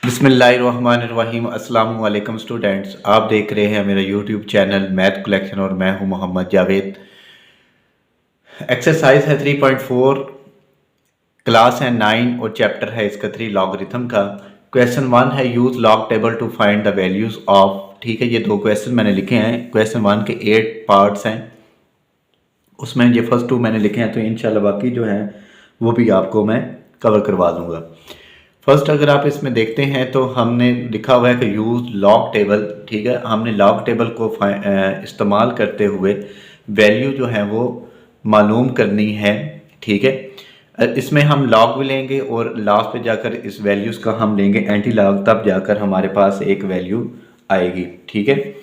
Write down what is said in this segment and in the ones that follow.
बिस्मिल्लाहिर्रहमानिर्रहीम। अस्सलाम वालेकुम स्टूडेंट्स, आप देख रहे हैं मेरा यूट्यूब चैनल मैथ कलेक्शन और मैं हूं मोहम्मद जावेद। एक्सरसाइज है 3.4, क्लास है 9 और चैप्टर है इसका 3 लॉगरिथम का। क्वेश्चन 1 है use log table to find the values of. ठीक है, ये दो क्वेश्चन मैंने लिखे हैं। क्वेश्चन 1 के 8 पार्ट्स हैं, उसमें ये फर्स्ट 2 मैंने लिखे हैं, तो इंशाल्लाह बाकी जो हैं वो भी आपको मैं कवर करवा दूंगा। फर्स्ट अगर आप इसमें देखते हैं तो हमने लिखा हुआ है कि यूज़ लॉग टेबल। ठीक है, हमने लॉग टेबल को इस्तेमाल करते हुए वैल्यू जो है वो मालूम करनी है। ठीक है, इसमें हम लॉग भी लेंगे और लास्ट पे जाकर इस वैल्यूज़ का हम लेंगे एंटी लॉग, तब जाकर हमारे पास एक वैल्यू आएगी। ठीक है,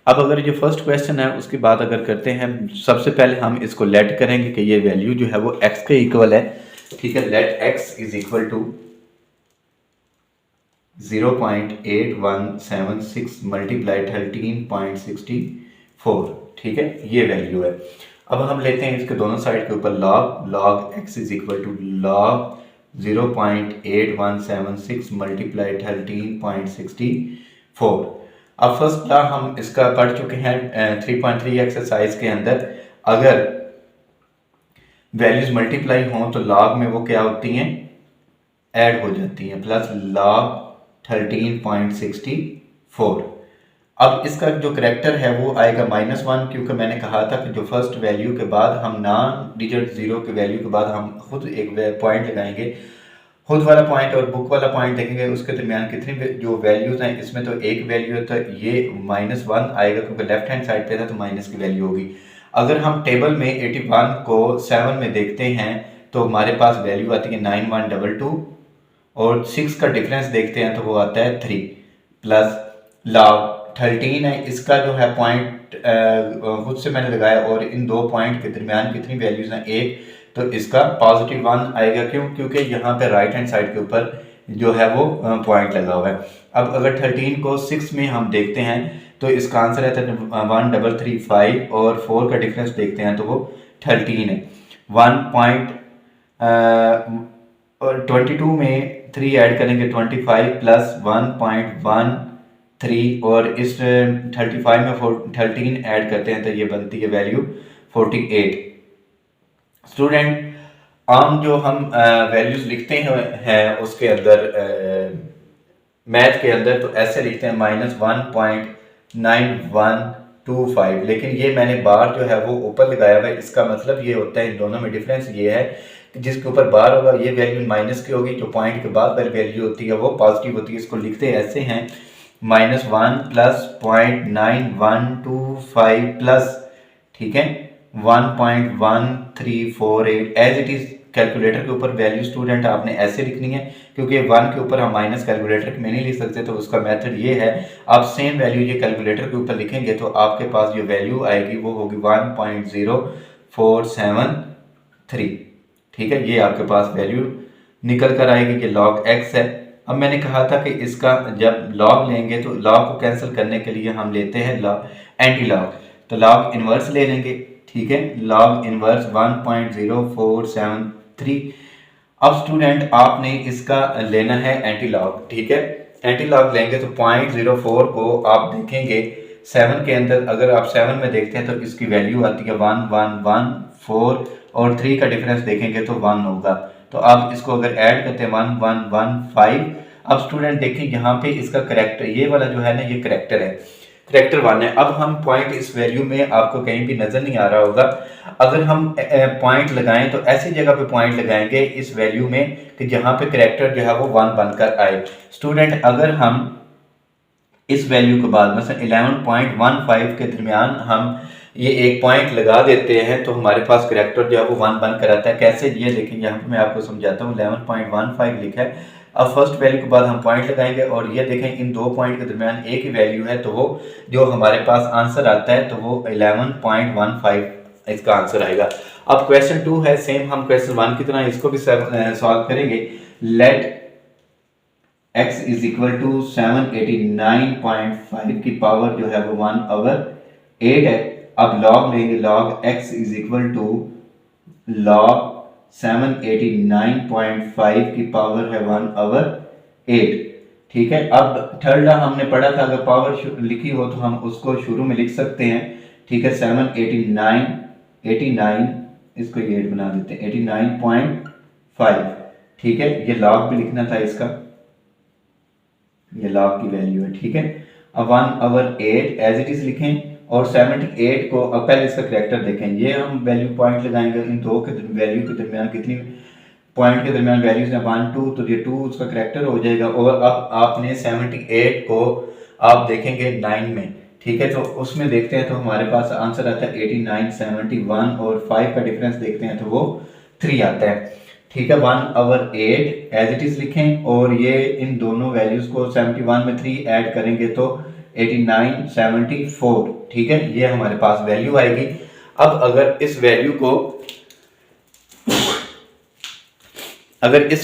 अब अगर ये फर्स्ट क्वेश्चन है उसकी बात अगर करते हैं, सबसे पहले हम इसको लेट करेंगे कि ये वैल्यू जो है वो x के इक्वल है। ठीक है, let x is equal to 0.8176 multiply 13.64। ठीक है, ये वैल्यू है। अब हम लेते हैं इसके दोनों साइड के ऊपर log x is equal to log 0.8176 multiply 13.64। अब फर्स्ट लॉ हम इसका पढ़ चुके हैं 3.3 एक्सरसाइज के अंदर। अगर वैल्यूज मल्टीप्लाई हों तो लॉग में वो क्या होती हैं, ऐड हो जाती हैं, प्लस log 13.64। अब इसका जो करेक्टर है वो आएगा -1, क्योंकि मैंने कहा था कि जो फर्स्ट वैल्यू के बाद हम नॉन डिजिट जीरो के वैल्यू के बाद हम खुद एक पॉइंट लगाएंगे, खुद वाला पॉइंट और बुक वाला पॉइंट देखेंगे, उसके दरमियान कितनी जो वैल्यूज हैं, इसमें तो एक वैल्यू है तो ये -1 आएगा, क्योंकि लेफ्ट हैंड साइड पे था तो माइनस की वैल्यू होगी। अगर हम टेबल में 81 को 7 में देखते हैं तो हमारे पास वैल्यू आती है 9122, और 6 का डिफरेंस देखते हैं तो वो आता है 3, प्लस log 13 है, इसका जो है पॉइंट खुद से मैंने लगाया, और इन दो पॉइंट के दरमियान कितनी वैल्यूज हैं, एक, तो इसका +1 आएगा। क्यों? क्योंकि यहाँ पे राइट हैंड साइड के ऊपर जो है वो पॉइंट लगा हुआ है। अब अगर 13 को 6 में हम देखते हैं तो इसका आंसर है 1335, और 4 का डिफरेंस देखते हैं तो वो 13 है। 22 में 3 ऐड करेंगे 25 प्लस 1.13, और इस 35 में 13 ऐड करते हैं तो ये बनती है वैल्यू 48। स्टूडेंट, आम जो हम वैल्यूज लिखते हैं उसके अंदर मैथ के अंदर तो ऐसे लिखते हैं -1.9125, लेकिन ये मैंने बार जो है वो ऊपर लगाया हुआ है। इसका मतलब ये होता है, इन दोनों में डिफरेंस ये है कि जिसके ऊपर बार होगा ये वैल्यू माइनस की होगी, जो पॉइंट के बाद वाली वैल्यू होती है वो पॉजिटिव होती है। इसको लिखते ऐसे हैं -1 प्लस 0.9125 प्लस, ठीक है, 1.1348 एज इट इज। कैलकुलेटर के ऊपर वैल्यू स्टूडेंट आपने ऐसे लिखनी है, क्योंकि 1 के ऊपर हम माइनस कैलकुलेटर में नहीं लिख सकते, तो उसका मेथड ये है, आप सेम वैल्यू ये कैलकुलेटर के ऊपर लिखेंगे तो आपके पास जो वैल्यू आएगी वो होगी 1.0473। ठीक है, ये आपके पास वैल्यू निकल कर आएगी, ये log x है। अब मैंने कहा था कि इसका जब log लेंगे तो log को कैंसिल करने के लिए हम लेते हैं एंटी लॉग, तो log इनवर्स ले लेंगे। ठीक है, log इनवर्स 1.0473। अब स्टूडेंट आपने इसका लेना है एंटी लॉग। ठीक है, एंटी लॉग लेंगे तो 0.04 को आप देखेंगे 7 के अंदर, अगर आप 7 में देखते हैं तो इसकी वैल्यू आती है 1114, और 3 का डिफरेंस देखेंगे तो 1 होगा, तो आप इसको अगर ऐड करते हैं 1115। अब स्टूडेंट देखिए यहाँ पे इसका करेक्टर, ये वाला जो है ना, ये करेक्टर है, करेक्टर 1 है। अब हम पॉइंट इस वैल्यू में आपको कहीं भी नजर नहीं आ रहा होगा, अगर हम पॉइंट लगाएं तो ऐसी जगह पे पॉइंट लगाएंगे इस वैल्यू में कि जहां पे करेक्टर जो है वो 1 बनकर आए। स्टूडेंट, अगर हम इस वैल्यू के बाद मतलब 11.15 के दरमियान हम ये एक पॉइंट लगा देते हैं तो हमारे पास करेक्टर जो है वो 1 बनकर आता है। कैसे, ये देखें, यहाँ पे मैं आपको समझाता हूँ। 11.15 लिखा है, अब फर्स्ट वैल्यू के बाद हम पॉइंट लगाएंगे, और ये देखें इन दो पॉइंट के दरमियान एक ही वैल्यू है, तो वो जो हमारे पास आंसर आता है तो वो 11.15 इसका आंसर आएगा। अब क्वेश्चन 2 है, सेम हम क्वेश्चन 1 की तरह इसको भी सॉल्व करेंगे। Let x is equal to 789.5 की पावर जो है वो 1/8 है। अब log लेंगे, log x is equal to log 789.5 की पावर है 1/8। ठीक है। अब थर्ड लॉ हमने पढ़ा था, अगर पावर लिखी हो तो हम उसको शुरू में लिख सकते हैं। ठीक है, 789 इसको 8 बना देते हैं, 89.5। ठीक है, ये लॉग भी लिखना था इसका, ये लॉग की वैल्यू है। ठीक है, अब 1/8 एज इट इज लिखें और 78 को, अब पहले इसका करेक्टर देखें, ये हम वैल्यू पॉइंट लगाएंगे इन दो के वैल्यू के दरमियान, कितनी पॉइंट के दरमियान वैल्यूज है 1 2, तो ये 2 उसका करेक्टर हो जाएगा। और अब आपने 78 को आप देखेंगे 9 में। ठीक है, तो उसमें देखते हैं तो हमारे पास आंसर आता है 89, 71 और 5 का डिफरेंस देखते हैं तो वो 3 आता है। ठीक है, 1/8 एज इट इज लिखें और ये इन दोनों वैल्यूज को 71 में 3 ऐड करेंगे तो 89, 74। ठीक है, ये हमारे पास वैल्यू आएगी। अब अगर इस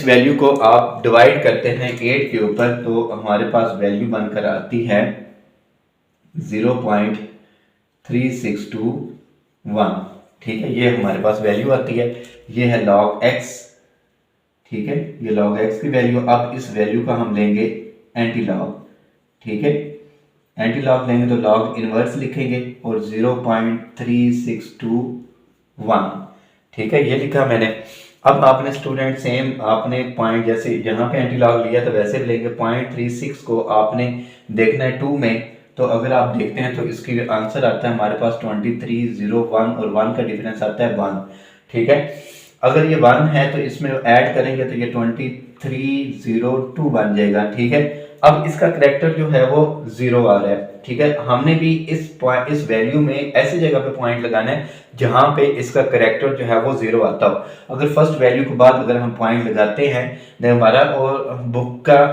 वैल्यू को आप डिवाइड करते हैं 8 के ऊपर तो हमारे पास वैल्यू बनकर आती है 0.3621। ठीक है, ये हमारे पास वैल्यू आती है, ये है log x। ठीक है, ये log x की वैल्यू। अब इस वैल्यू का हम लेंगे एंटी लॉग। ठीक है, एंटी लॉग लेंगे तो लॉग इनवर्स लिखेंगे और 0.3621। ठीक है, ये लिखा मैंने। अब आपने स्टूडेंट सेम आपने पॉइंट जैसे यहाँ पे एंटी लॉग लिया तो वैसे भी लेंगे। 0.36 को आपने देखना है 2 में, तो अगर आप देखते हैं तो इसकी आंसर आता है हमारे पास 2301 और 1 का डिफरेंस आता है 1। ठीक है, अगर ये 1 है तो इसमें ऐड करेंगे तो ये 2302 बन जाएगा। ठीक है, अब इसका करेक्टर जो है वो 0 आ रहा है। ठीक है, हमने भी इस वैल्यू में ऐसी जगह पे पॉइंट लगाना है जहां पे इसका करेक्टर जो है वो 0 आता हो। अगर फर्स्ट वैल्यू के बाद अगर हम पॉइंट लगाते हैं तो हमारा और बुक का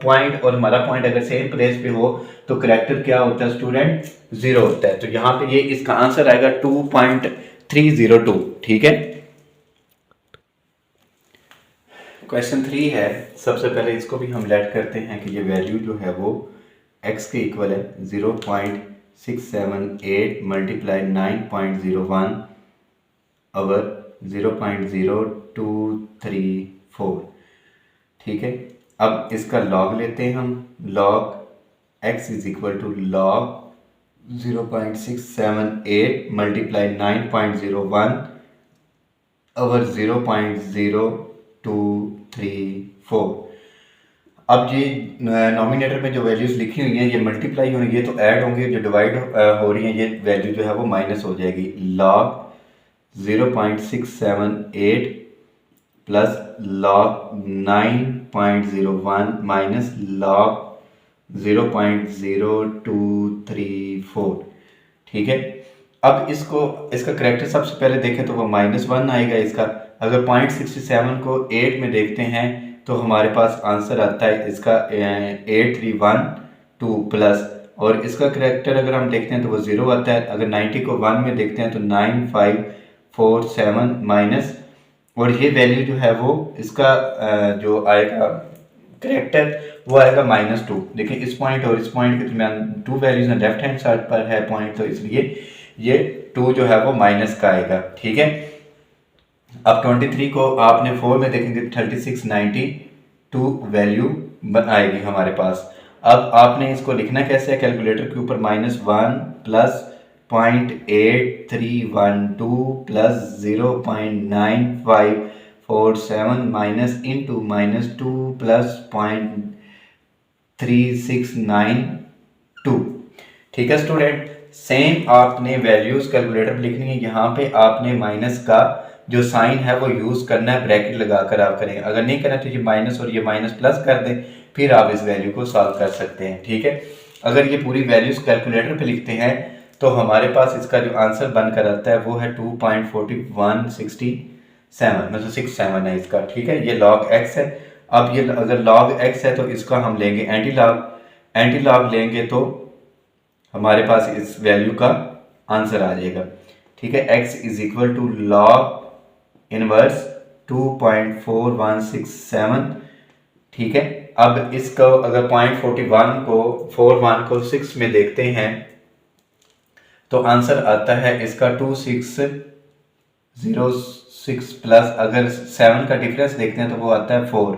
पॉइंट और हमारा पॉइंट अगर सेम प्लेस पे हो तो करेक्टर क्या होता है स्टूडेंट? 0 होता है। तो यहाँ पे ये इसका आंसर आएगा 2.302। ठीक है, क्वेश्चन 3 है। सबसे पहले इसको भी हम लेट करते हैं कि ये वैल्यू जो है वो x के इक्वल है 0.678 मल्टीप्लाई 9.01 ओवर 0.0234। ठीक है, अब इसका लॉग लेते हैं हम। Log x is equal to log 0.678 multiply 9.01 over 0.0234। अब ये नॉमिनेटर में जो वैल्यूज लिखी हुई हैं ये मल्टीप्लाई होंगी, ये तो ऐड होंगे, जो डिवाइड हो रही हैं ये वैल्यू जो है वो माइनस हो जाएगी। Log 0.678 plus log 9.01 minus log 0.0234। ठीक है, अब इसका करेक्टर सबसे पहले देखें तो वो -1 आएगा इसका। अगर 0.67 को 8 में देखते हैं तो हमारे पास आंसर आता है इसका 8312 प्लस, और इसका करेक्टर अगर हम देखते हैं तो वो 0 आता है। अगर 90 को 1 में देखते हैं तो 9547 माइनस, और ये वैल्यू जो है वो इसका जो आएगा करेक्टर वो आएगा -2। देखिए इस पॉइंट और इस पॉइंट के दरमियान 2 वैल्यूज हैं, लेफ्ट हैंड साइड पर है पॉइंट, तो इसलिए ये 2 जो है वो माइनस का आएगा। ठीक है, अब 23 को आपने 4 में देखेंगे 3692 वैल्यू आएगी हमारे पास। अब आपने इसको लिखना कैसे है? कैलकुलेटर के ऊपर -1 plus 0.8312 plus 0.9547 minus into -2 plus 0.3692। ठीक है स्टूडेंट, सेम आपने वैल्यूज कैलकुलेटर में लिखनी है। यहाँ पे आपने माइनस का जो साइन है वो यूज करना है, ब्रैकेट लगाकर आप करें। अगर नहीं करना तो ये माइनस और ये माइनस प्लस कर दें, फिर आप इस वैल्यू को सॉल्व कर सकते हैं। ठीक है, अगर ये पूरी वैल्यूज कैलकुलेटर पे लिखते हैं तो हमारे पास इसका जो आंसर बनकर आता है वो है 2.4167, मतलब 67 है इसका। ठीक है, ये log x है। अब ये अगर log x है तो इसका हम लेंगे एंटी लॉग लेंगे तो हमारे पास इस वैल्यू का आंसर आ जाएगा। ठीक है, x is equal to log inverse 2.4167। ठीक है, अब इसको अगर 0.41 को 6 में देखते हैं तो आंसर आता है इसका 2606 प्लस, अगर 7 का डिफरेंस देखते हैं तो वो आता है 4,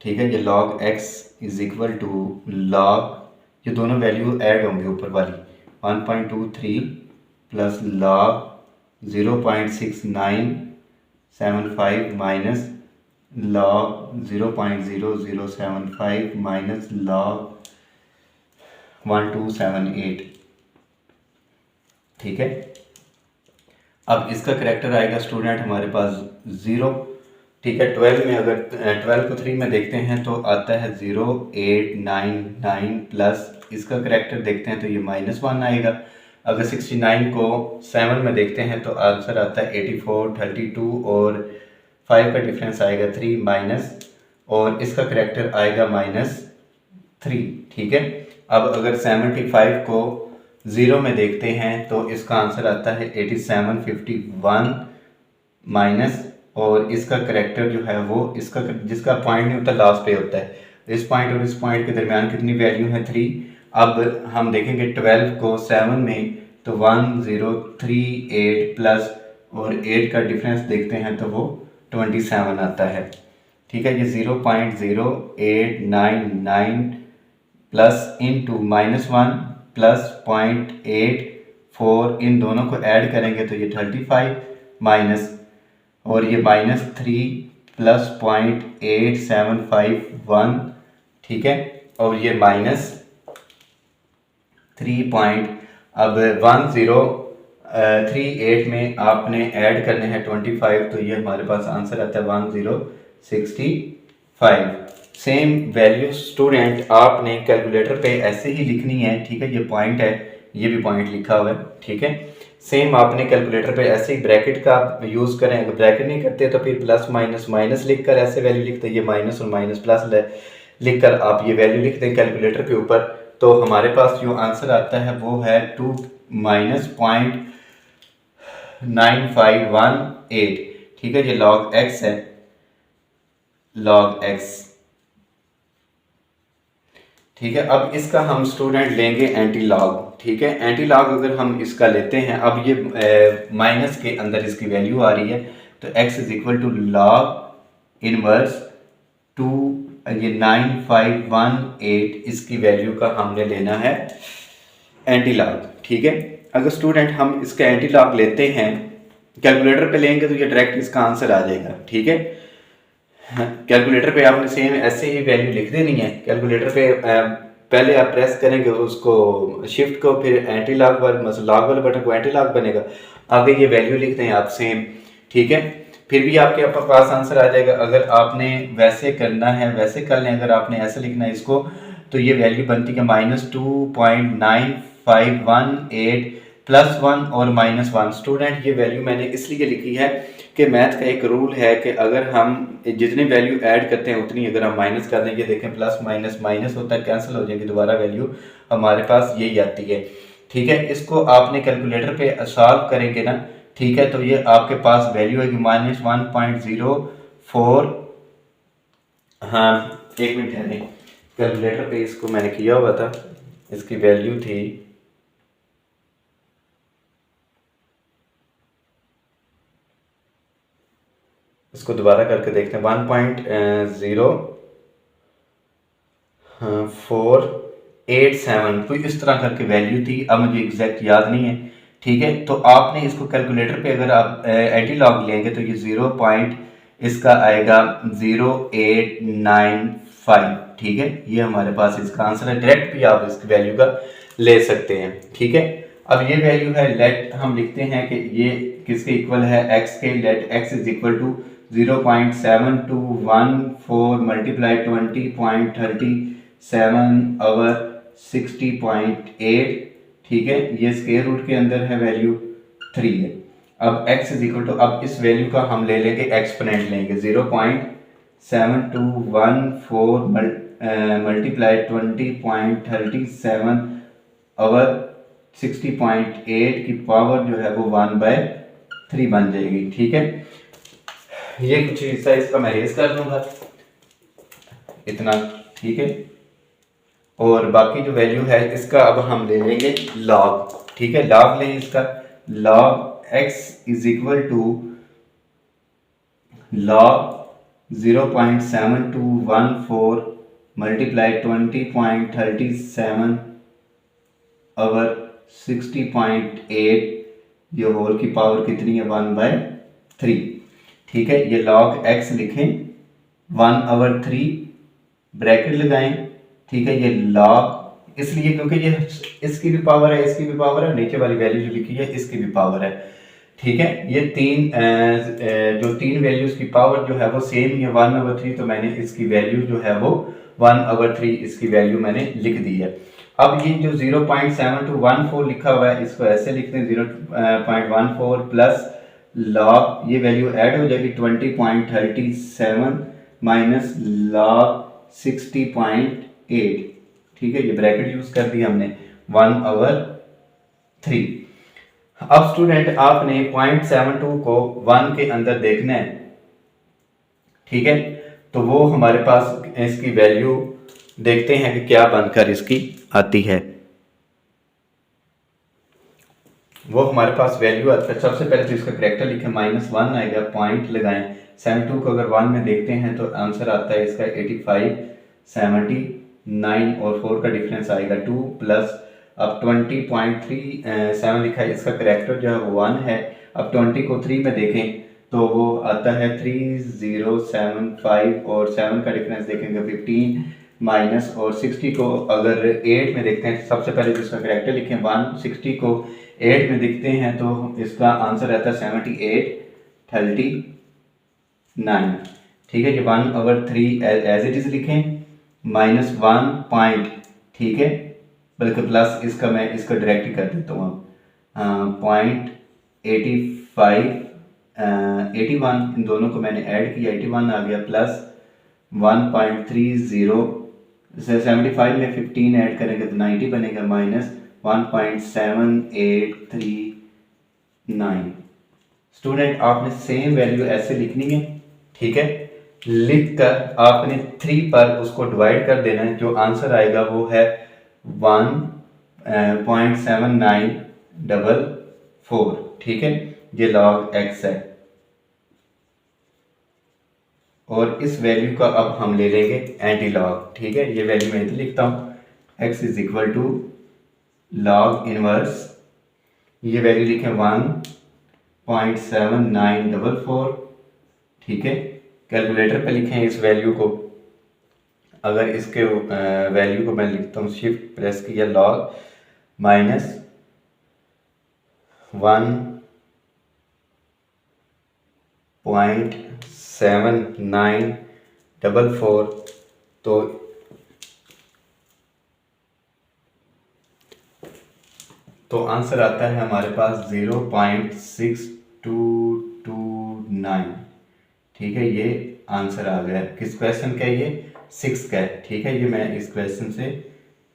ठीक है। ये log x is equal to log, ये दोनों वैल्यू ऐड होंगे ऊपर वाली 1.23 plus log 0.6975 minus log 0.0075 minus log 1278। ठीक है। अब इसका करेक्टर आएगा स्टूडेंट हमारे पास 0। ठीक है। 12 में अगर 12 को 3 में देखते हैं तो आता है 0899 प्लस इसका करेक्टर देखते हैं तो ये -1 आएगा। अगर 69 को 7 में देखते हैं तो आंसर आता है 84, 32 और 5 का डिफरेंस आएगा 3 माइनस, और इसका करेक्टर आएगा -3। ठीक है। अब अगर 75 को 0 में देखते हैं तो इसका आंसर आता है 8751 माइनस, और इसका करेक्टर जो है वो इसका जिसका पॉइंट नहीं होता लास्ट पे होता है, इस पॉइंट और इस पॉइंट के दरमियान कितनी वैल्यू है 3। अब हम देखेंगे 12 को 7 में तो 1038 प्लस और 8 का डिफरेंस देखते हैं तो वो 27 आता है। ठीक है। ये 0.0899 प्लस इंटू -1 प्लस 0.84, इन दोनों को ऐड करेंगे तो ये 35 माइनस, और ये -3 प्लस 0.8751। ठीक है। और ये -3 अब 1038 में आपने ऐड करने हैं 25, तो ये हमारे पास आंसर आता है 1065। सेम वैल्यू स्टूडेंट आपने कैलकुलेटर पे ऐसे ही लिखनी है। ठीक है। ये पॉइंट है, ये भी पॉइंट लिखा हुआ है। ठीक है। सेम आपने कैलकुलेटर पे ऐसे ही ब्रैकेट का यूज़ करें। अगर ब्रैकेट नहीं करते तो फिर प्लस माइनस माइनस लिख कर ऐसे वैल्यू लिखते हैं, ये माइनस और माइनस प्लस लिख कर आप ये वैल्यू लिखते हैं कैलकुलेटर के ऊपर, तो हमारे पास जो आंसर आता है वो है 2 -0.9518। ठीक है। ये log x है, log x। ठीक है। अब इसका हम स्टूडेंट लेंगे एंटी लॉग। ठीक है। एंटी लॉग अगर हम इसका लेते हैं, अब ये माइनस के अंदर इसकी वैल्यू आ रही है तो x is equal to log inverse 2, ये 9518, इसकी वैल्यू का हमने लेना है एंटी लॉग। ठीक है। अगर स्टूडेंट हम इसका एंटी लॉग लेते हैं कैलकुलेटर पे लेंगे तो ये डायरेक्ट इसका आंसर आ जाएगा। ठीक है। कैलकुलेटर पे आपने सेम ऐसे ही वैल्यू लिख देनी है। कैलकुलेटर पे पहले आप प्रेस करेंगे उसको शिफ्ट को, फिर एंटी लॉग वाले मतलब लॉग वाले बटन को एंटी लॉग बनेगा, आगे ये वैल्यू लिखते हैं आप सेम। ठीक है। फिर भी आपके पास आंसर आ जाएगा। अगर आपने वैसे करना है वैसे कर लें, अगर आपने ऐसे लिखना है इसको तो ये वैल्यू बनती है -2.9518 +1 और -1। स्टूडेंट ये वैल्यू मैंने इसलिए लिखी है कि मैथ का एक रूल है कि अगर हम जितनी वैल्यू ऐड करते हैं उतनी अगर हम माइनस कर देंगे, देखें प्लस माइनस माइनस होता है, कैंसिल हो जाएगी, दोबारा वैल्यू हमारे पास यही आती है। ठीक है। इसको आपने कैलकुलेटर पे सॉल्व करेंगे ना, ठीक है, तो ये आपके पास वैल्यू है -1.04। हाँ एक मिनट है, कैलकुलेटर पे इसको मैंने किया हुआ था, इसकी वैल्यू थी इसको दोबारा करके देखते हैं 1.0487, कोई इस तरह करके वैल्यू थी, अब मुझे एग्जैक्ट याद नहीं है। ठीक है। तो आपने इसको कैलकुलेटर पे अगर आप एंटी लॉग लेंगे तो ये 0 पॉइंट इसका आएगा 0895। ठीक है। ये हमारे पास इसका आंसर है। डायरेक्ट भी आप इसकी वैल्यू का ले सकते हैं। ठीक है। अब ये वैल्यू है, लेट हम लिखते हैं कि ये किसके इक्वल है, x के। Let x is equal to 0.7214 multiply 20.37 over 60.8। ठीक है। ये स्क्वायर रूट के अंदर है, वैल्यू 3 है। अब x इज इक्वल टू, अब इस वैल्यू का हम ले लेंगे एक्सपोनेंट लेंगे, 0.7214 मल्टीप्लाई 20.37 ओवर 60.8 की पावर जो है वो 1/3 बन जाएगी। ठीक है। ये कुछ हिस्सा इसका मैं रेज कर दूंगा इतना। ठीक है। और बाकी जो वैल्यू है इसका अब हम ले लेंगे लॉग। ठीक है। लॉग लें इसका, log x is equal to log 0.7214 multiply 20.37 over 60.8, ये होल की पावर कितनी है 1/3। ठीक है, ये log x लिखें 1/3 ब्रैकेट लगाएं। ठीक है, ये log इसलिए क्योंकि ये इसकी भी पावर है, इसकी भी पावर है, नीचे वाली वैल्यू जो लिखी है इसकी भी पावर है। ठीक है, ये जो तीन वैल्यूज की पावर जो है वो सेम ही है 1/3, तो मैंने इसकी वैल्यू जो है वो 1/3 इसकी वैल्यू मैंने लिख दी है। अब ये जो 0.7214 लिखा हुआ है इसको ऐसे लिखते हैं 0.14 प्लस लॉग, ये वैल्यू ऐड हो जाएगी 20.37 माइनस लॉग 60.8। ठीक है, ये ब्रैकेट यूज कर दिया हमने 1/3। अब स्टूडेंट आपने 0.72 को 1 के अंदर देखना है। ठीक है, तो वो हमारे पास इसकी वैल्यू देखते हैं कि क्या बनकर इसकी आती है। वो हमारे पास वैल्यू आता है, सबसे पहले तो इसका करेक्टर लिखें, -1 आएगा, पॉइंट लगाएं। 72 को अगर 1 में देखते हैं तो आंसर आता है इसका 85, 79 और 4 का डिफरेंस आएगा 2 प्लस, अब 20.37 लिखा है, इसका करेक्टर जो है वो 1 है। अब 20 को 3 में देखें तो वो आता है 3075 और 7 का डिफरेंस देखेंगे 15 माइनस, और 60 को अगर 8 में देखते हैं, सबसे पहले तो इसका करेक्टर लिखें 1, 60 को 8 में देखते हैं तो इसका आंसर रहता है 78, 39। ठीक है, ये 1/3 एज इट इज लिखें, -1 पॉइंट, ठीक है, बल्कि प्लस इसका मैं इसका डायरेक्ट ही कर देता हूँ। 0.85 81, इन दोनों को मैंने ऐड किया, 81 आ गया, प्लस 1.30 से 75 में 15 ऐड करेंगे तो 90 बनेगा, माइनस 1.7839। स्टूडेंट आपने सेम वैल्यू ऐसे लिखनी है। ठीक है, लिख कर आपने 3 पर उसको डिवाइड कर देना है, जो आंसर आएगा वो है 1.7944। ठीक है, ये log x है, और इस वैल्यू का अब हम ले लेंगे एंटी लॉग। ठीक है, ये वैल्यू मैं इधर लिखता हूँ, x is equal to log inverse, ये वैल्यू लिखें 1.7944। ठीक है, कैलकुलेटर पे लिखें इस वैल्यू को, अगर इसके वैल्यू को मैं लिखता हूँ, शिफ्ट प्रेस किया, लॉग माइनस 1.7944, तो आंसर आता है हमारे पास 0.6229। ठीक है, ये आंसर आ गया। किस क्वेश्चन का ये 6 का है। ठीक है, ये मैं इस क्वेश्चन से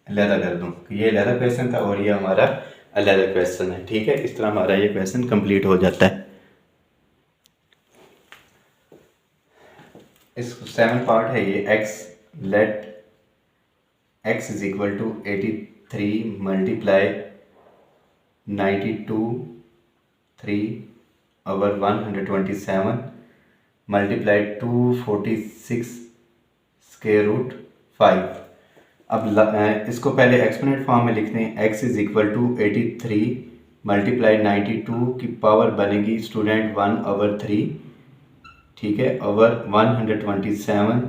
अलहदा कर दूं कि ये अलहदा क्वेश्चन था और ये हमारा अलहदा क्वेश्चन है। ठीक है, इस तरह हमारा ये क्वेश्चन कंप्लीट हो जाता है। इस 7 पार्ट है ये, x let x is equal to 83 multiply 92 3 over 127 multiply 246 square root 5। अब इसको पहले एक्सपोनेंट फॉर्म में लिखते हैं, x is equal to 83 multiply 92 की पावर बनेगी स्टूडेंट 1/3। ठीक है, ओवर 127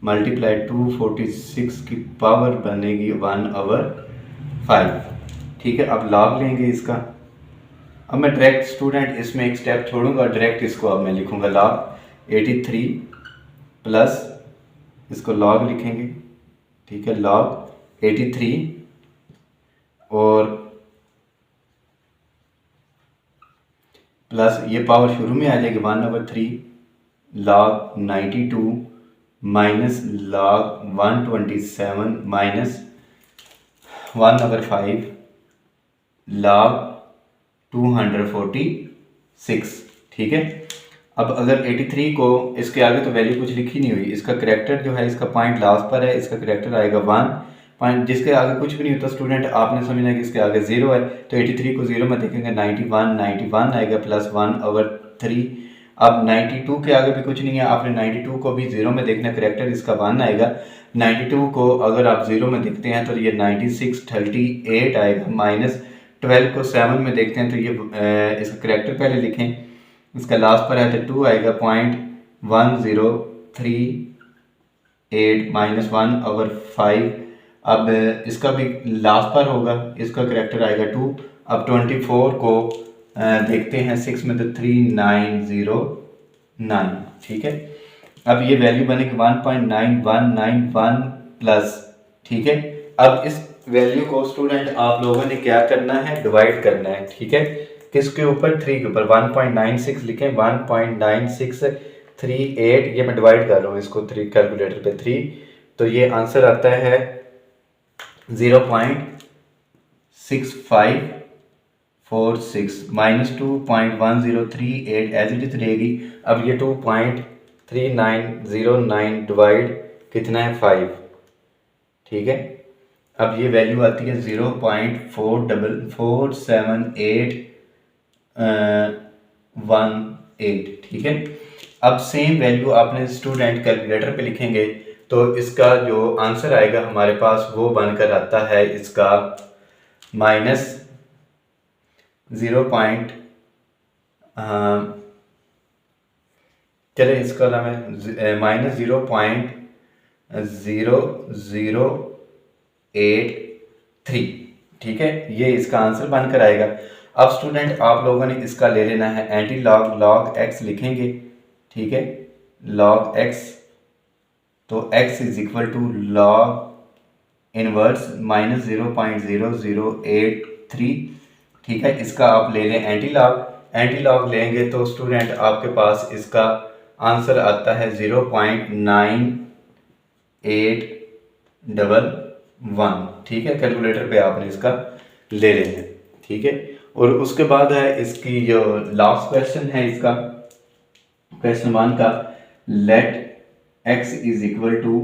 मल्टीप्लाई 246 की पावर बनेगी 1/5। ठीक है, अब लॉग लेंगे इसका। अब मैं डायरेक्ट स्टूडेंट इसमें एक स्टेप छोड़ूंगा, डायरेक्ट इसको अब मैं लिखूंगा लॉग 83 प्लस इसको लॉग लिखेंगे। ठीक है, लॉग 83 और प्लस ये पावर शुरू में आ जाएगी 1/3 log 92 minus log 127 minus 1/5 log 246। ठीक है, अब अगर 83 को इसके आगे तो वैल्यू कुछ लिखी नहीं हुई, इसका करेक्टर जो है, इसका पॉइंट लास्ट पर है, इसका करेक्टर आएगा 1 पॉइंट, जिसके आगे कुछ भी नहीं होता स्टूडेंट आपने समझना है कि इसके आगे 0 है, तो 83 को 0 में देखेंगे 91 आएगा प्लस 1/3 अब 92 के आगे भी कुछ नहीं है, आपने 92 को भी ज़ीरो में देखना है, करेक्टर इसका 1 आएगा। 92 को अगर आप ज़ीरो में देखते हैं तो ये 9638 आएगा, माइनस 12 को 7 में देखते हैं तो ये इसका करेक्टर पहले लिखें, इसका लास्ट पर है तो 2 आएगा, 0.1038 माइनस 1/5। अब इसका भी लास्ट पर होगा, इसका करेक्टर आएगा 2। अब 24 को देखते हैं 6 में तो 3909, ठीक है। अब ये वैल्यू बनेगी 1.9191 प्लस, ठीक है। अब इस वैल्यू को स्टूडेंट आप लोगों ने क्या करना है, डिवाइड करना है, ठीक है। किसके ऊपर, 3 के ऊपर। 1.96 लिखें, 1.9638, ये मैं डिवाइड कर रहा हूँ इसको 3 कैलकुलेटर पे 3, तो ये आंसर आता है 0.6546 माइनस 2.1038 एज इट इज रहेगी। अब ये 2.3909 डिवाइड कितना है 5, ठीक है। अब ये वैल्यू आती है 0.4718, ठीक है। अब सेम वैल्यू आपने स्टूडेंट कैलकुलेटर पे लिखेंगे तो इसका जो आंसर आएगा हमारे पास वो बनकर आता है इसका माइनस 0. चले इसका नाम है माइनस 0.0083, ठीक है। ये इसका आंसर बनकर आएगा। अब स्टूडेंट आप लोगों ने इसका ले लेना है एंटी लॉग, लॉग एक्स लिखेंगे, ठीक है। लॉग एक्स, तो x is equal to log inverse minus 0.0083, ठीक है। इसका आप ले लें एंटी लॉग, एंटी लॉग लेंगे तो स्टूडेंट आपके पास इसका आंसर आता है 0.9811, ठीक है। कैलकुलेटर पे आपने इसका ले लेना है, ठीक है। और उसके बाद है इसकी जो लास्ट क्वेश्चन है इसका, क्वेश्चन 1 का, let x is equal to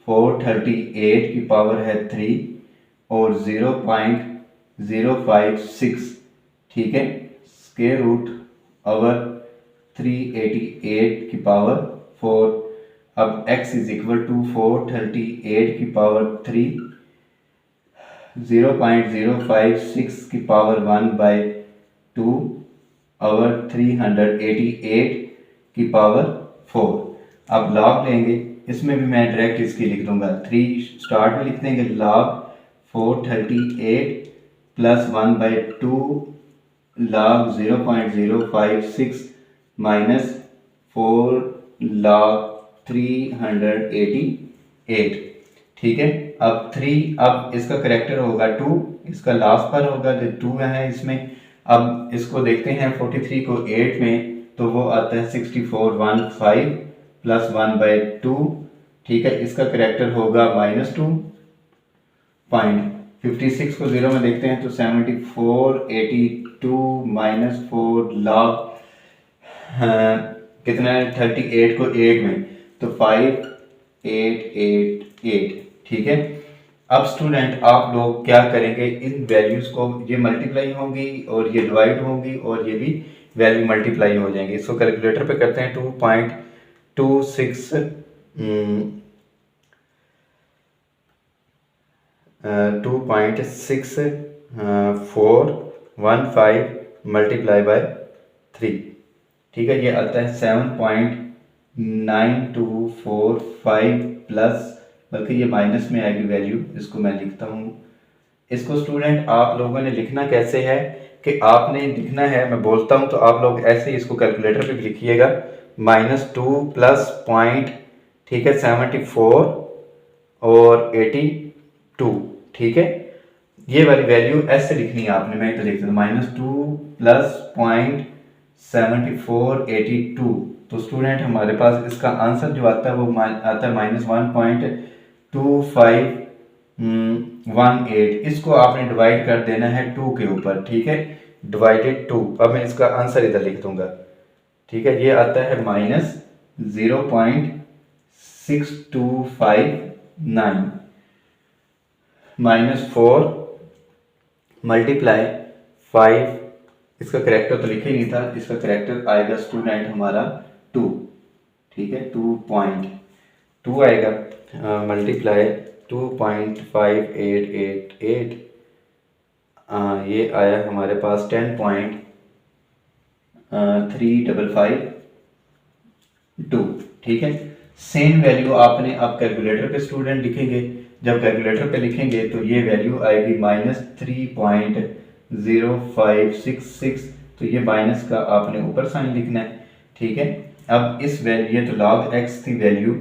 438 की पावर है 3 और 0.056, ठीक है, स्क्वायर रूट ओवर 388 की पावर 4। अब x इज इक्वल टू 438 की पावर 3, 0.056 की पावर 1/2 ओवर 388 की पावर 4। अब लॉग लेंगे, इसमें भी मैं डायरेक्ट इसकी लिख दूंगा, 3 स्टार्ट में लिख देंगे, log 438 plus 1/2 log 0.056 minus 4 log 388, ठीक है। अब 3, अब इसका करेक्टर होगा 2, इसका लास्ट पर होगा जो 2 है इसमें। अब इसको देखते हैं 43 को 8 में तो वो आता है 6415 प्लस 1/2, ठीक है। इसका करेक्टर होगा -2.56 को 0 में देखते हैं तो 7482 माइनस 4 लॉग कितना है 38 को 8 में तो 5888, ठीक है। अब स्टूडेंट आप लोग क्या करेंगे, इन वैल्यूज को, ये मल्टीप्लाई होंगी और ये डिवाइड होंगी और ये भी वैल्यू मल्टीप्लाई हो जाएंगे। इसको कैलकुलेटर पे करते हैं, 2.6415 मल्टीप्लाई बाय 3, ठीक है। ये आता है 7.9245 प्लस, बल्कि ये माइनस में आएगी वैल्यू, इसको मैं लिखता हूँ। इसको स्टूडेंट आप लोगों ने लिखना कैसे है कि आपने लिखना है, मैं बोलता हूँ तो आप लोग ऐसे ही इसको कैलकुलेटर पे भी लिखिएगा, -2 प्लस पॉइंट, ठीक है, 74 और 82, ठीक है। ये वाली वैल्यू ऐसे लिखनी है आपने, मैं तो लिख देता हूँ -2 प्लस पॉइंट 7482। तो स्टूडेंट हमारे पास इसका आंसर जो आता है वो आता है -1.2518। इसको आपने डिवाइड कर देना है 2 के ऊपर, ठीक है, डिवाइडेड 2। अब मैं इसका आंसर इधर लिख दूंगा, ठीक है। ये आता है -0.6259 -4 मल्टीप्लाई 5 इसका करेक्टर तो लिखे नहीं था, इसका करेक्टर आएगा स्टूडेंट हमारा 2, ठीक है, 2.2 आएगा, मल्टीप्लाई 2.5888, ये आया हमारे पास 10.355, ठीक है। सेम वैल्यू आपने अब कैलकुलेटर पे स्टूडेंट लिखेंगे, जब कैलकुलेटर पे लिखेंगे तो ये वैल्यू आएगी -3.0566, तो ये माइनस का आपने ऊपर साइन लिखना है, ठीक है। अब इस वैल्यू, ये तो लॉग एक्स थी वैल्यू,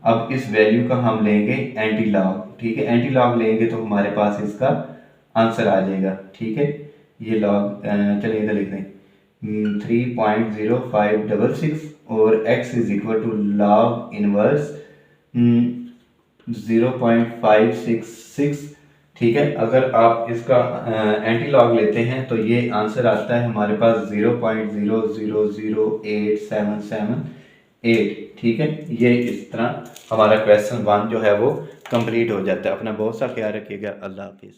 अब इस वैल्यू का हम लेंगे एंटी लॉग, ठीक है, एंटी लॉग लेंगे तो हमारे पास इसका आंसर आ जाएगा, ठीक है। ये लॉग चलिए इधर लिख दें 3.0566 और x is equal to log inverse 0.566, ठीक है। अगर आप इसका एंटी लॉग लेते हैं तो ये आंसर आता है हमारे पास 0.00087778, ठीक है। ये इस तरह हमारा क्वेश्चन 1 जो है वो कंप्लीट हो जाता है। अपना बहुत सा ख्याल रखिएगा। अल्लाह हाफिज़।